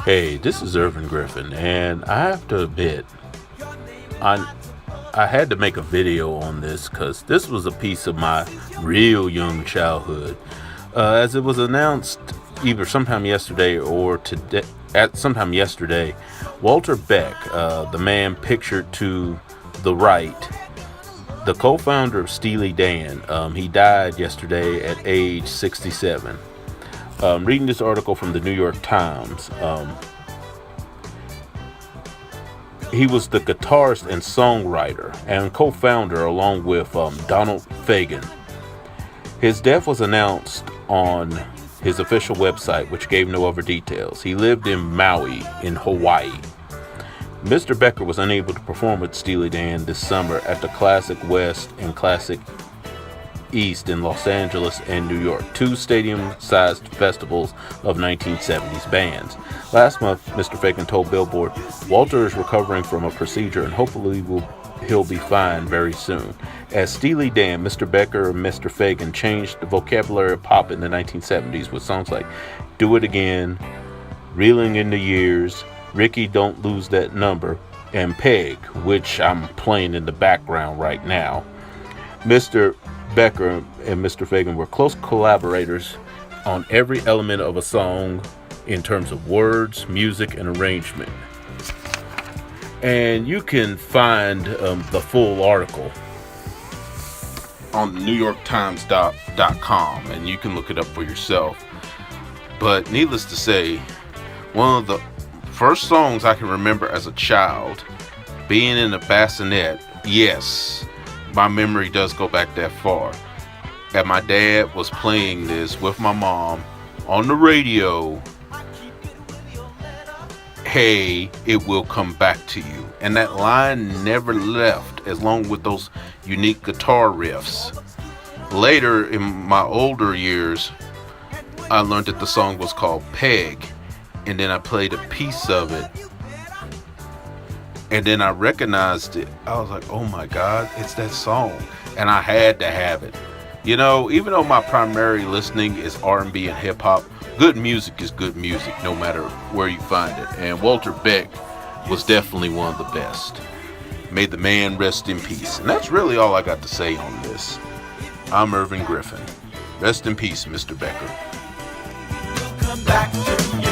Hey, this is Irvin Griffin, and I have to admit, I I had to make a video on this because this was a piece of my real young childhood. As it was announced either sometime yesterday or today, at sometime yesterday, Walter Beck, the man pictured to the right, the co-founder of Steely Dan, he died yesterday at age 67. Reading this article from the New York Times. He was the guitarist and songwriter and co-founder along with Donald Fagen. His death was announced on his official website, which gave no other details. He lived in Maui, in Hawaii. Mr. Becker was unable to perform with Steely Dan this summer at the Classic West and Classic East in Los Angeles and New York, two stadium-sized festivals of 1970s bands. Last month, Mr. Fagan told Billboard, "Walter is recovering from a procedure and hopefully he'll be fine very soon." As Steely Dan, Mr. Becker and Mr. Fagan changed the vocabulary of pop in the 1970s with songs like "Do It Again," "Reeling in the Years," "Ricky Don't Lose That Number," and "Peg," which I'm playing in the background right now. Mr. Becker and Mr. Fagan were close collaborators on every element of a song in terms of words, music, and arrangement. And you can find the full article on NewYorkTimes.com, and you can look it up for yourself. But needless to say, one of the first songs I can remember as a child being in a bassinet, yes, my memory does go back that far. And my dad was playing this with my mom on the radio. "Hey, it will come back to you." And that line never left, as long with those unique guitar riffs. Later, in my older years, I learned that the song was called "Peg." And then I played a piece of it. And then I recognized it. I was like, oh my God, it's that song. And I had to have it. You know, even though my primary listening is R&B and hip hop, good music is good music, no matter where you find it. And Walter Beck was definitely one of the best. May the man rest in peace. And that's really all I got to say on this. I'm Irvin Griffin. Rest in peace, Mr. Becker. Come back to you.